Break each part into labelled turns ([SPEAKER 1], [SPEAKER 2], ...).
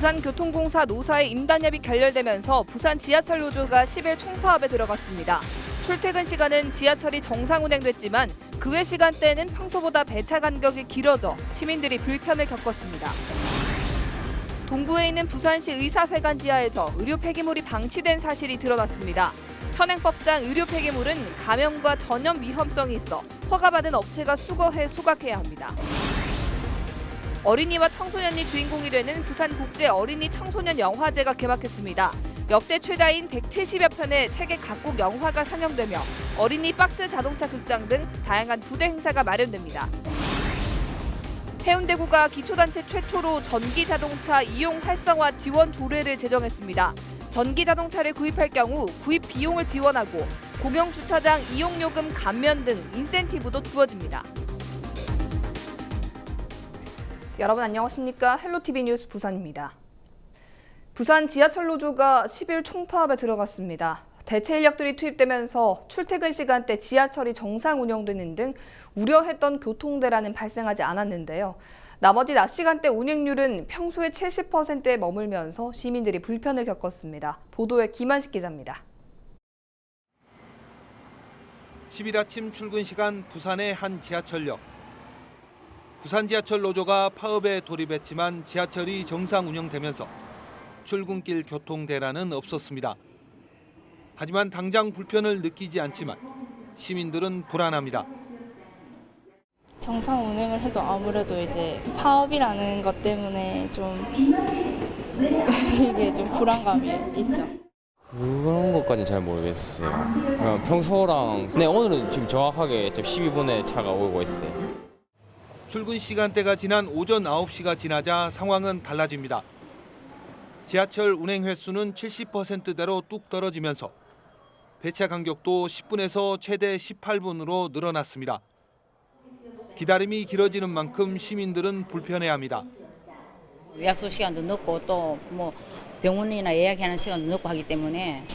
[SPEAKER 1] 부산교통공사 노사의 임단협이 결렬되면서 부산 지하철 노조가 10일 총파업에 들어갔습니다. 출퇴근 시간은 지하철이 정상 운행됐지만 그 외 시간대에는 평소보다 배차 간격이 길어져 시민들이 불편을 겪었습니다. 동구에 있는 부산시 의사회관 지하에서 의료 폐기물이 방치된 사실이 드러났습니다. 현행법상 의료 폐기물은 감염과 전염 위험성이 있어 허가받은 업체가 수거해 소각해야 합니다. 어린이와 청소년이 주인공이 되는 부산국제 어린이 청소년 영화제가 개막했습니다. 역대 최다인 170여 편의 세계 각국 영화가 상영되며 어린이 박스 자동차 극장 등 다양한 부대 행사가 마련됩니다. 해운대구가 기초단체 최초로 전기자동차 이용 활성화 지원 조례를 제정했습니다. 전기자동차를 구입할 경우 구입 비용을 지원하고 공영주차장 이용요금 감면 등 인센티브도 주어집니다. 여러분 안녕하십니까? 헬로티비 뉴스 부산입니다. 부산 지하철 노조가 10일 총파업에 들어갔습니다. 대체 인력들이 투입되면서 출퇴근 시간대 지하철이 정상 운영되는 등 우려했던 교통대란은 발생하지 않았는데요. 나머지 낮 시간대 운행률은 평소의 70%에 머물면서 시민들이 불편을 겪었습니다. 보도에 김한식 기자입니다.
[SPEAKER 2] 10일 아침 출근 시간 부산의 한 지하철역. 부산 지하철 노조가 파업에 돌입했지만 지하철이 정상 운영되면서 출근길 교통 대란은 없었습니다. 하지만 당장 불편을 느끼지 않지만 시민들은 불안합니다.
[SPEAKER 3] 정상 운행을 해도 아무래도 이제 파업이라는 것 때문에 좀 이게 좀 불안감이 있죠.
[SPEAKER 4] 그런 것까지는 잘 모르겠어요. 그냥 평소랑 오늘은 지금 정확하게 12분에 차가 오고 있어요.
[SPEAKER 2] 출근 시간대가 지난 오전 9시가 지나자 상황은 달라집니다. 지하철 운행 횟수는 70%대로 뚝 떨어지면서 배차 간격도 10분에서 최대 18분으로 늘어났습니다. 기다림이 길어지는 만큼 시민들은 불편해합니다.
[SPEAKER 5] 약속 시간도 늦고 또 뭐 병원이나 예약하는 시간도 늦고 하기 때문에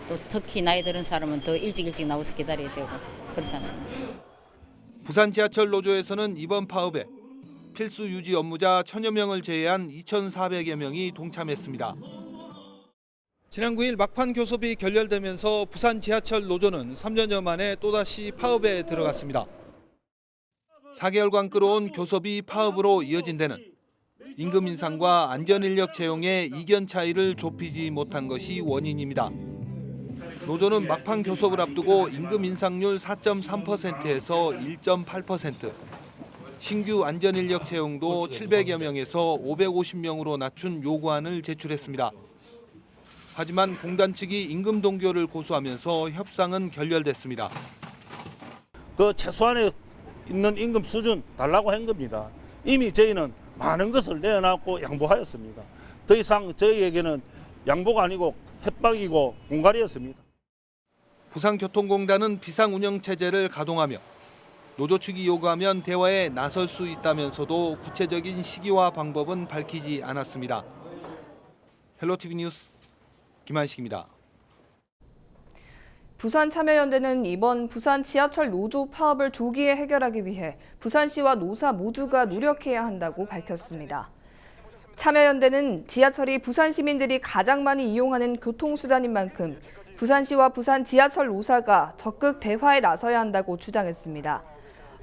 [SPEAKER 5] 또 특히 나이 들은 사람은 더 일찍 나와서 기다려야 되고 그렇지 않습니까?
[SPEAKER 2] 부산 지하철 노조에서는 이번 파업에 필수 유지 업무자 1000여 명을 제외한 2,400여 명이 동참했습니다. 지난 9일 막판 교섭이 결렬되면서 부산 지하철 노조는 3년여 만에 또다시 파업에 들어갔습니다. 4개월간 끌어온 교섭이 파업으로 이어진 데는 임금 인상과 안전인력 채용의 이견 차이를 좁히지 못한 것이 원인입니다. 노조는 막판 교섭을 앞두고 임금 인상률 4.3%에서 1.8%, 신규 안전인력 채용도 700여 명에서 550명으로 낮춘 요구안을 제출했습니다. 하지만 공단 측이 임금 동결을 고수하면서 협상은 결렬됐습니다.
[SPEAKER 6] 그 최소한에 있는 임금 수준 달라고 한 겁니다. 이미 저희는 많은 것을 내어놨고 양보하였습니다. 더 이상 저희에게는 양보가 아니고 협박이고 공갈이었습니다.
[SPEAKER 2] 부산교통공단은 비상운영체제를 가동하며 노조 측이 요구하면 대화에 나설 수 있다면서도 구체적인 시기와 방법은 밝히지 않았습니다. 헬로티비 뉴스 김한식입니다.
[SPEAKER 1] 부산참여연대는 이번 부산 지하철 노조 파업을 조기에 해결하기 위해 부산시와 노사 모두가 노력해야 한다고 밝혔습니다. 참여연대는 지하철이 부산 시민들이 가장 많이 이용하는 교통수단인 만큼 부산시와 부산 지하철 노사가 적극 대화에 나서야 한다고 주장했습니다.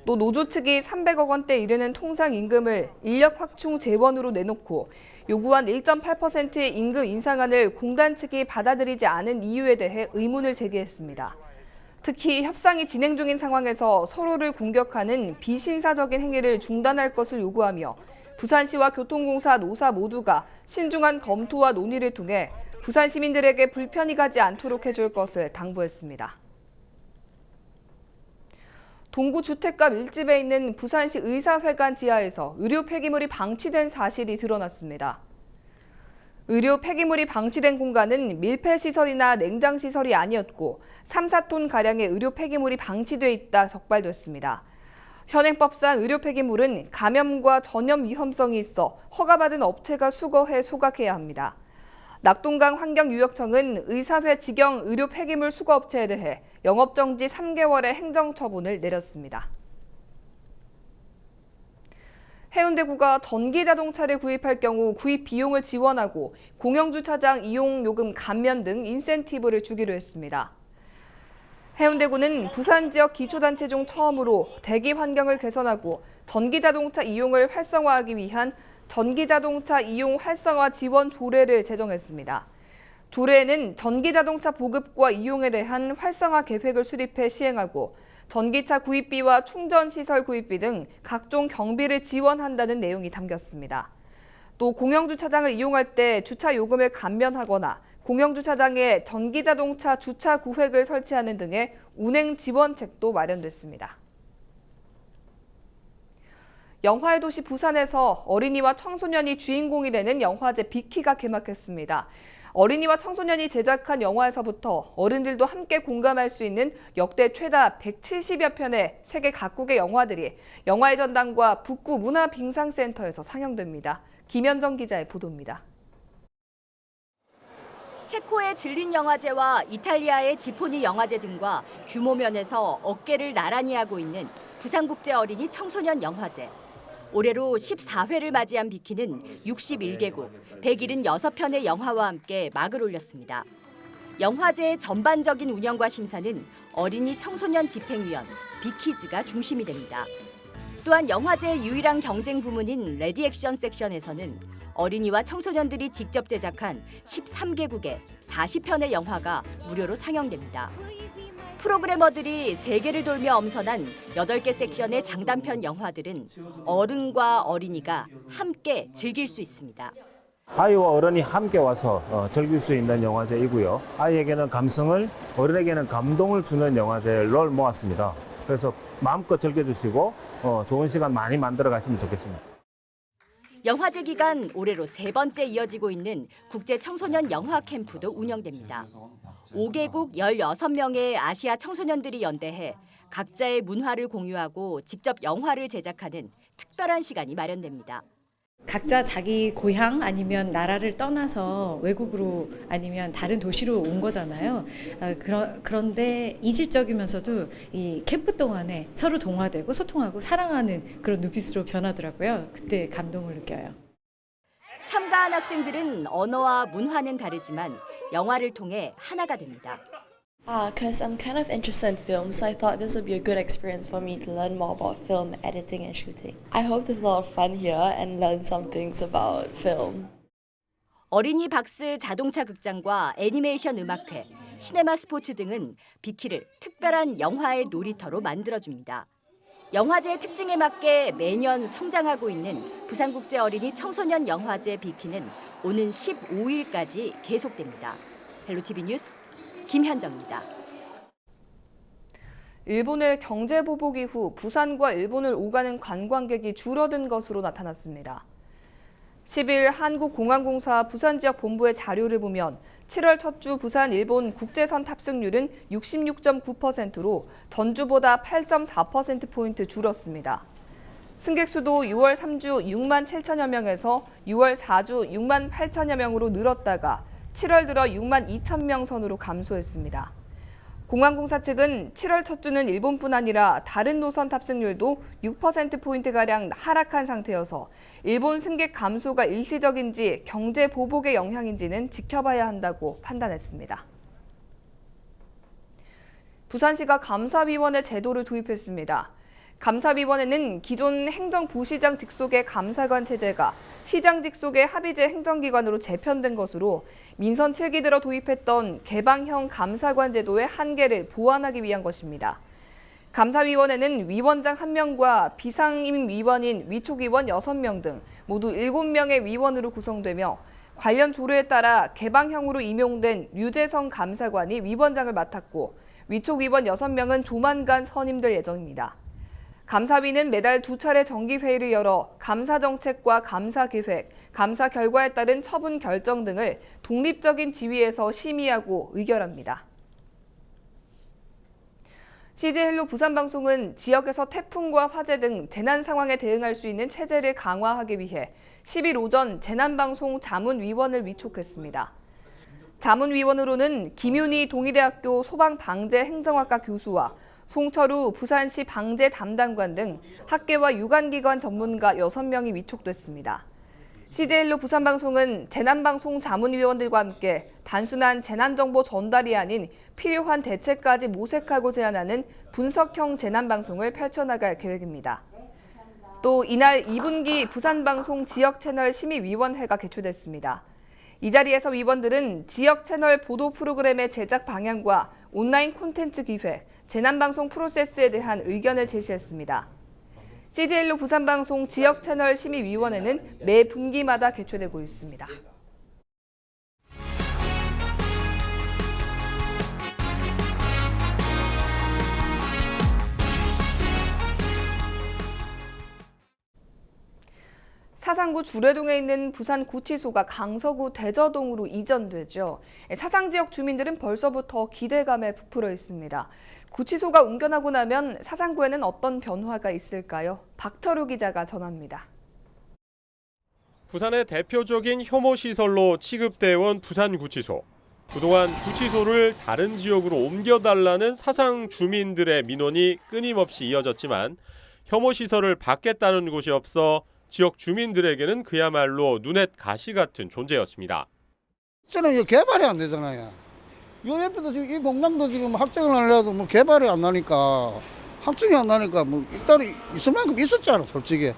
[SPEAKER 1] 또 노조 측이 300억 원대 이르는 통상 임금을 인력 확충 재원으로 내놓고 요구한 1.8%의 임금 인상안을 공단 측이 받아들이지 않은 이유에 대해 의문을 제기했습니다. 특히 협상이 진행 중인 상황에서 서로를 공격하는 비신사적인 행위를 중단할 것을 요구하며 부산시와 교통공사 노사 모두가 신중한 검토와 논의를 통해 부산 시민들에게 불편이 가지 않도록 해줄 것을 당부했습니다. 동구 주택가 밀집에 있는 부산시 의사회관 지하에서 의료 폐기물이 방치된 사실이 드러났습니다. 의료 폐기물이 방치된 공간은 밀폐시설이나 냉장시설이 아니었고 3, 4톤가량의 의료 폐기물이 방치돼 있다 적발됐습니다. 현행법상 의료 폐기물은 감염과 전염 위험성이 있어 허가받은 업체가 수거해 소각해야 합니다. 낙동강 환경유역청은 의사회 직영 의료 폐기물 수거업체에 대해 영업정지 3개월의 행정처분을 내렸습니다. 해운대구가 전기자동차를 구입할 경우 구입 비용을 지원하고 공영주차장 이용 요금 감면 등 인센티브를 주기로 했습니다. 해운대구는 부산 지역 기초단체 중 처음으로 대기 환경을 개선하고 전기자동차 이용을 활성화하기 위한 전기자동차 이용 활성화 지원 조례를 제정했습니다. 조례에는 전기자동차 보급과 이용에 대한 활성화 계획을 수립해 시행하고 전기차 구입비와 충전시설 구입비 등 각종 경비를 지원한다는 내용이 담겼습니다. 또 공영주차장을 이용할 때 주차 요금을 감면하거나 공영주차장에 전기자동차 주차 구획을 설치하는 등의 운행 지원책도 마련됐습니다. 영화의 도시 부산에서 어린이와 청소년이 주인공이 되는 영화제 빅키가 개막했습니다. 어린이와 청소년이 제작한 영화에서부터 어른들도 함께 공감할 수 있는 역대 최다 170여 편의 세계 각국의 영화들이 영화의 전당과 북구 문화빙상센터에서 상영됩니다. 김현정 기자의 보도입니다.
[SPEAKER 7] 체코의 질린 영화제와 이탈리아의 지포니 영화제 등과 규모 면에서 어깨를 나란히 하고 있는 부산국제 어린이 청소년 영화제. 올해로 14회를 맞이한 빅키는 61개국, 176편의 영화와 함께 막을 올렸습니다. 영화제의 전반적인 운영과 심사는 어린이 청소년 집행위원, 빅키즈가 중심이 됩니다. 또한 영화제의 유일한 경쟁 부문인 레디액션 섹션에서는 어린이와 청소년들이 직접 제작한 13개국의 40편의 영화가 무료로 상영됩니다. 프로그래머들이 세계를 돌며 엄선한 8개 섹션의 장단편 영화들은 어른과 어린이가 함께 즐길 수 있습니다.
[SPEAKER 8] 아이와 어른이 함께 와서 즐길 수 있는 영화제이고요. 아이에게는 감성을, 어른에게는 감동을 주는 영화제를 모았습니다. 그래서 마음껏 즐겨주시고 좋은 시간 많이 만들어 가시면 좋겠습니다.
[SPEAKER 7] 영화제 기간 올해로 3번째 이어지고 있는 국제 청소년 영화 캠프도 운영됩니다. 5개국 16명의 아시아 청소년들이 연대해 각자의 문화를 공유하고 직접 영화를 제작하는 특별한 시간이 마련됩니다.
[SPEAKER 9] 각자 자기 고향 아니면 나라를 떠나서 외국으로 아니면 다른 도시로 온 거잖아요. 그런데 이질적이면서도 이 캠프 동안에 서로 동화되고 소통하고 사랑하는 그런 눈빛으로 변하더라고요. 그때 감동을 느껴요.
[SPEAKER 7] 참가한 학생들은 언어와 문화는 다르지만 영화를 통해 하나가 됩니다.
[SPEAKER 3] Because I'm kind of interested in film, so I thought this would be a good experience for me to learn more about film editing and shooting. I hope to have a lot of fun here and learn some things about film.
[SPEAKER 7] 어린이 박스 자동차 극장과 애니메이션 음악회, 시네마 스포츠 등은 빅키를 특별한 영화의 놀이터로 만들어줍니다. 영화제의 특징에 맞게 매년 성장하고 있는 부산국제 어린이 청소년 영화제 빅키는 오는 15일까지 계속됩니다. 헬로티비 뉴스 김현정입니다.
[SPEAKER 1] 일본의 경제 보복 이후 부산과 일본을 오가는 관광객이 줄어든 것으로 나타났습니다. 10일 한국공항공사 부산지역 본부의 자료를 보면 7월 첫 주 부산 일본 국제선 탑승률은 66.9%로 전주보다 8.4%포인트 줄었습니다. 승객 수도 6월 3주 6만 7천여 명에서 6월 4주 6만 8천여 명으로 늘었다가 7월 들어 6만 2천 명 선으로 감소했습니다. 공항공사 측은 7월 첫 주는 일본뿐 아니라 다른 노선 탑승률도 6%포인트가량 하락한 상태여서 일본 승객 감소가 일시적인지 경제 보복의 영향인지는 지켜봐야 한다고 판단했습니다. 부산시가 감사위원회 제도를 도입했습니다. 감사위원회는 기존 행정부시장 직속의 감사관 체제가 시장 직속의 합의제 행정기관으로 재편된 것으로 민선 7기 들어 도입했던 개방형 감사관 제도의 한계를 보완하기 위한 것입니다. 감사위원회는 위원장 1명과 비상임위원인 위촉위원 6명 등 모두 7명의 위원으로 구성되며 관련 조례에 따라 개방형으로 임용된 류재성 감사관이 위원장을 맡았고 위촉위원 6명은 조만간 선임될 예정입니다. 감사위는 매달 2차례 정기회의를 열어 감사 정책과 감사 계획, 감사 결과에 따른 처분 결정 등을 독립적인 지위에서 심의하고 의결합니다. CJ 헬로 부산방송은 지역에서 태풍과 화재 등 재난 상황에 대응할 수 있는 체제를 강화하기 위해 10일 오전 재난방송 자문위원을 위촉했습니다. 자문위원으로는 김윤희 동의대학교 소방방재행정학과 교수와 송철우 부산시 방재 담당관 등 학계와 유관기관 전문가 6명이 위촉됐습니다. CJ일로 부산방송은 재난방송 자문위원들과 함께 단순한 재난정보 전달이 아닌 필요한 대책까지 모색하고 제안하는 분석형 재난방송을 펼쳐나갈 계획입니다. 또 이날 2분기 부산방송 지역채널 심의위원회가 개최됐습니다. 이 자리에서 위원들은 지역 채널 보도 프로그램의 제작 방향과 온라인 콘텐츠 기획, 재난방송 프로세스에 대한 의견을 제시했습니다. CJ일로 부산방송 지역채널 심의위원회는 매 분기마다 개최되고 있습니다. 사상구 주례동에 있는 부산구치소가 강서구 대저동으로 이전되죠. 사상 지역 주민들은 벌써부터 기대감에 부풀어 있습니다. 구치소가 옮겨나고 나면 사상구에는 어떤 변화가 있을까요? 박철우 기자가 전합니다.
[SPEAKER 10] 부산의 대표적인 혐오시설로 취급되어온 부산구치소. 그동안 구치소를 다른 지역으로 옮겨달라는 사상 주민들의 민원이 끊임없이 이어졌지만 혐오시설을 받겠다는 곳이 없어 지역 주민들에게는 그야말로 눈엣 가시 같은 존재였습니다.
[SPEAKER 11] 저는 이거 개발이 안 되잖아요. 요 옆에도 지금 이 공장도 지금 확정을 하려도 뭐 개발이 안 나니까 확정이 안 나니까 뭐 일단 있을 만큼 있었잖아, 솔직히.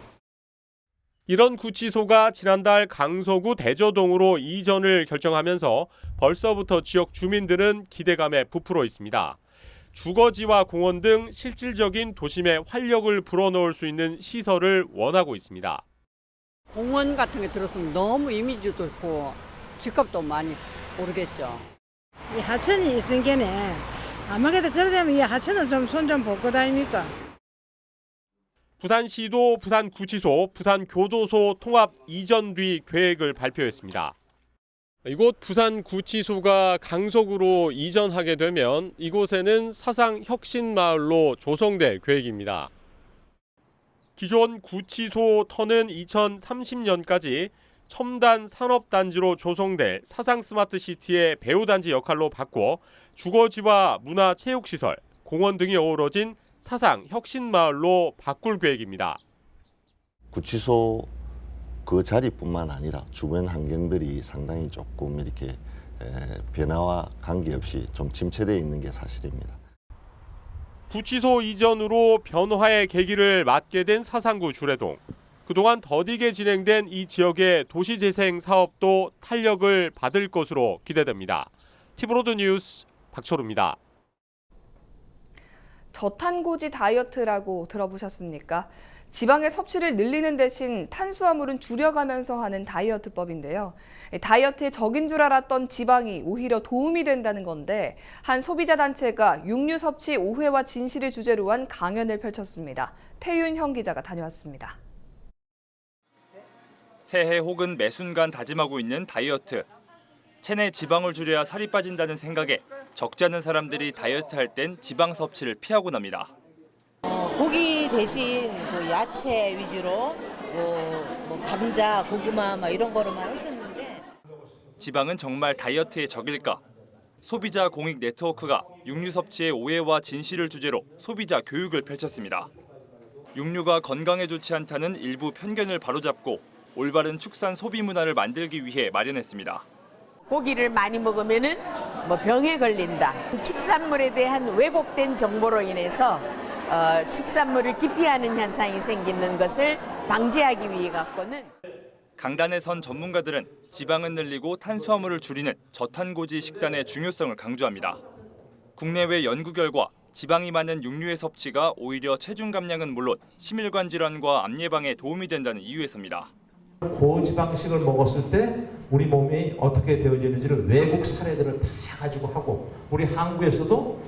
[SPEAKER 10] 이런 구치소가 지난달 강서구 대저동으로 이전을 결정하면서 벌써부터 지역 주민들은 기대감에 부풀어 있습니다. 주거지와 공원 등 실질적인 도심에 활력을 불어넣을 수 있는 시설을 원하고 있습니다.
[SPEAKER 12] 공원 같은 게 들었으면 너무 이미지도 좋고 집값도 많이 오르겠죠.
[SPEAKER 13] 이 하천이 있으니까 아무래도 그러려면 이 하천은 좀 손 좀 볼 것 아닙니까?
[SPEAKER 10] 부산시도 부산구치소, 부산교도소 통합 이전 뒤 계획을 발표했습니다. 이곳 부산구치소가 강서구로 이전하게 되면 이곳에는 사상혁신마을로 조성될 계획입니다. 기존 구치소 터는 2030년까지 첨단 산업단지로 조성될 사상스마트시티의 배후단지 역할로 바꿔 주거지와 문화체육시설, 공원 등이 어우러진 사상혁신마을로 바꿀 계획입니다.
[SPEAKER 14] 구치소 그 자리뿐만 아니라 주변 환경들이 상당히 조금 이렇게 변화와 관계없이 좀 침체되어 있는 게 사실입니다.
[SPEAKER 10] 구치소 이전으로 변화의 계기를 맞게 된 사상구 주례동. 그동안 더디게 진행된 이 지역의 도시재생 사업도 탄력을 받을 것으로 기대됩니다. 티브로드 뉴스 박철우입니다.
[SPEAKER 1] 저탄고지 다이어트라고 들어보셨습니까? 지방의 섭취를 늘리는 대신 탄수화물은 줄여가면서 하는 다이어트법인데요. 다이어트에 적인 줄 알았던 지방이 오히려 도움이 된다는 건데 한 소비자 단체가 육류 섭취 오해와 진실을 주제로 한 강연을 펼쳤습니다. 태윤형 기자가 다녀왔습니다.
[SPEAKER 15] 새해 혹은 매 순간 다짐하고 있는 다이어트. 체내 지방을 줄여야 살이 빠진다는 생각에 적지 않은 사람들이 다이어트할 땐 지방 섭취를 피하곤 합니다.
[SPEAKER 16] 고기 대신 그 야채 위주로 뭐 감자, 고구마 막 이런 거로만 했었는데
[SPEAKER 15] 지방은 정말 다이어트의 적일까? 소비자 공익 네트워크가 육류 섭취의 오해와 진실을 주제로 소비자 교육을 펼쳤습니다. 육류가 건강에 좋지 않다는 일부 편견을 바로잡고 올바른 축산 소비 문화를 만들기 위해 마련했습니다.
[SPEAKER 17] 고기를 많이 먹으면은 뭐 병에 걸린다. 축산물에 대한 왜곡된 정보로 인해서 축산물을 기피하는 현상이 생기는 것을 방지하기 위해 갖고는
[SPEAKER 15] 강단에 선 전문가들은 지방은 늘리고 탄수화물을 줄이는 저탄고지 식단의 중요성을 강조합니다. 국내외 연구 결과 지방이 많은 육류의 섭취가 오히려 체중 감량은 물론 심혈관 질환과 암 예방에 도움이 된다는 이유에서입니다.
[SPEAKER 18] 고지방식을 먹었을 때 우리 몸이 어떻게 되어지는지를 외국 사례들을 다 가지고 하고 우리 한국에서도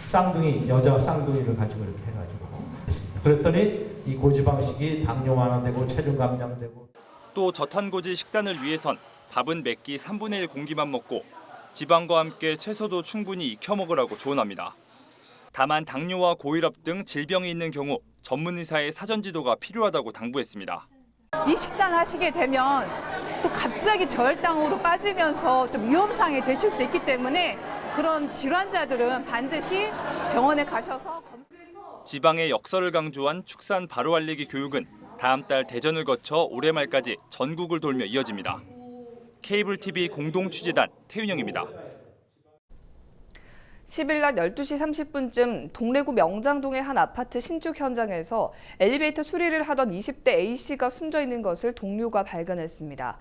[SPEAKER 18] 쌍둥이, 여자 쌍둥이를 가지고 이렇게 해가지고 했습니다. 그랬더니 이 고지방식이 당뇨 완화되고 체중 감량되고
[SPEAKER 15] 또 저탄고지 식단을 위해선 밥은 몇 끼 3분의 1 공기만 먹고 지방과 함께 채소도 충분히 익혀 먹으라고 조언합니다. 다만 당뇨와 고혈압 등 질병이 있는 경우 전문 의사의 사전 지도가 필요하다고 당부했습니다.
[SPEAKER 19] 이 식단 하시게 되면 또 갑자기 저혈당으로 빠지면서 좀 위험상에 되실 수 있기 때문에 그런 질환자들은 반드시 병원에 가셔서
[SPEAKER 15] 지방의 역사를 강조한 축산 바로 알리기 교육은 다음 달 대전을 거쳐 올해 말까지 전국을 돌며 이어집니다. 케이블 TV 공동 취재단 태윤영입니다.
[SPEAKER 1] 10일 낮 12시 30분쯤 동래구 명장동의 한 아파트 신축 현장에서 엘리베이터 수리를 하던 20대 A씨가 숨져 있는 것을 동료가 발견했습니다.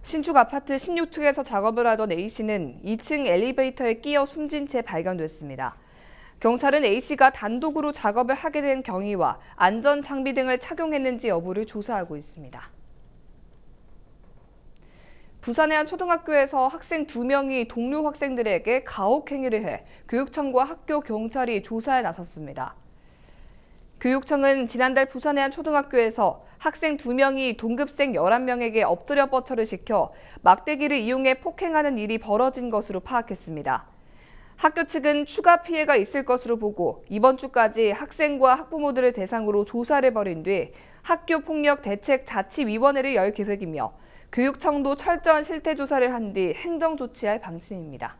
[SPEAKER 1] 신축 아파트 16층에서 작업을 하던 A씨는 2층 엘리베이터에 끼어 숨진 채 발견됐습니다. 경찰은 A씨가 단독으로 작업을 하게 된 경위와 안전 장비 등을 착용했는지 여부를 조사하고 있습니다. 부산의 한 초등학교에서 학생 2명이 동료 학생들에게 가혹행위를 해 교육청과 학교 경찰이 조사에 나섰습니다. 교육청은 지난달 부산의 한 초등학교에서 학생 2명이 동급생 11명에게 엎드려 뻗쳐를 시켜 막대기를 이용해 폭행하는 일이 벌어진 것으로 파악했습니다. 학교 측은 추가 피해가 있을 것으로 보고 이번 주까지 학생과 학부모들을 대상으로 조사를 벌인 뒤 학교폭력대책자치위원회를 열 계획이며 교육청도 철저한 실태 조사를 한 뒤 행정 조치할 방침입니다.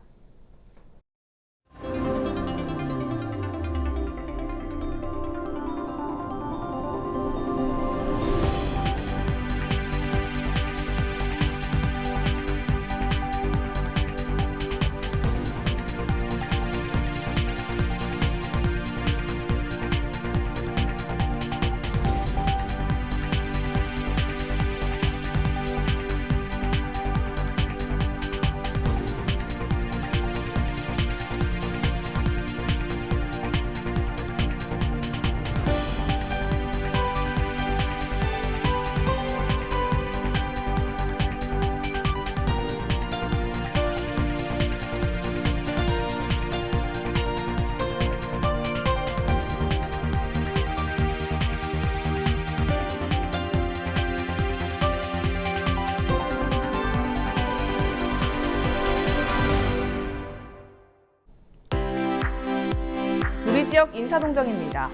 [SPEAKER 1] 우리 지역 인사동정입니다.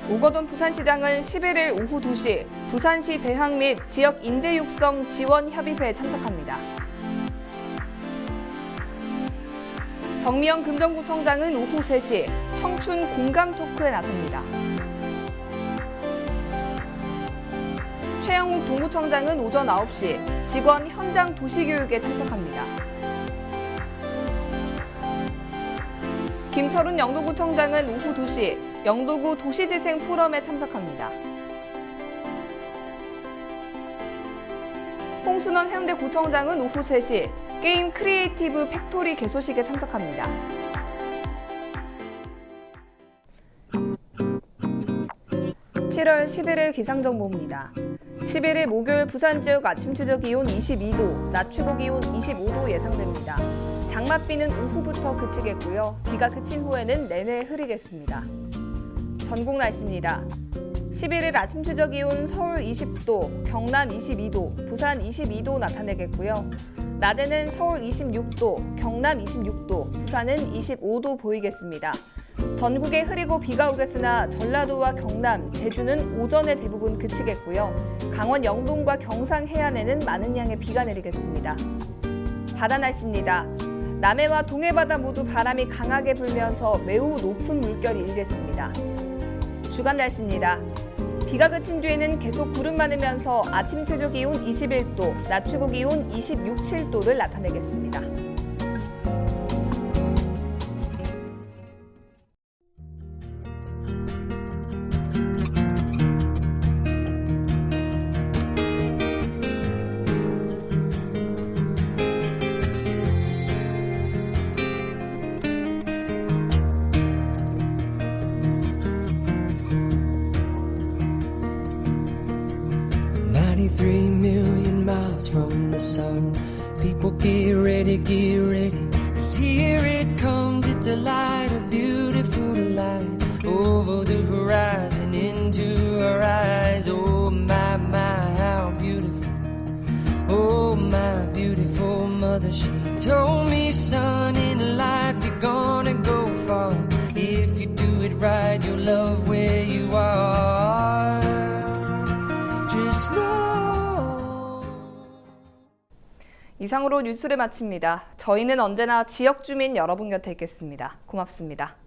[SPEAKER 1] 오거돈 부산시장은 11일 오후 2시 부산시 대학 및 지역 인재 육성 지원 협의회에 참석합니다. 정미영 금정구청장은 오후 3시 청춘 공감 토크에 나섭니다. 최영욱 동구청장은 오전 9시 직원 현장 도시교육에 참석합니다. 김철훈 영도구청장은 오후 2시 영도구 도시재생 포럼에 참석합니다. 홍순원 해운대구청장은 오후 3시 게임 크리에이티브 팩토리 개소식에 참석합니다. (7월 11일) 기상정보입니다. 11일 목요일 부산 지역 아침 최저 기온 22도, 낮 최고 기온 25도 예상됩니다. 장맛비는 오후부터 그치겠고요. 비가 그친 후에는 내내 흐리겠습니다. 전국 날씨입니다. 11일 아침 최저 기온 서울 20도, 경남 22도, 부산 22도 나타내겠고요. 낮에는 서울 26도, 경남 26도, 부산은 25도 보이겠습니다. 전국에 흐리고 비가 오겠으나 전라도와 경남, 제주는 오전에 대부분 그치겠고요. 강원 영동과 경상 해안에는 많은 양의 비가 내리겠습니다. 바다 날씨입니다. 남해와 동해바다 모두 바람이 강하게 불면서 매우 높은 물결이 일겠습니다. 주간 날씨입니다. 비가 그친 뒤에는 계속 구름 많으면서 아침 최저 기온 21도, 낮 최고 기온 26, 7도를 나타내겠습니다.
[SPEAKER 20] From the sun, people get ready, 'cause here it comes, it's a light, a beautiful light, over the horizon, into our eyes, oh my, how beautiful, oh my beautiful mother, she told me, son, in life you're gonna go far, if you do it right, you'll love where you are, just know.
[SPEAKER 1] 이상으로 뉴스를 마칩니다. 저희는 언제나 지역 주민 여러분 곁에 있겠습니다. 고맙습니다.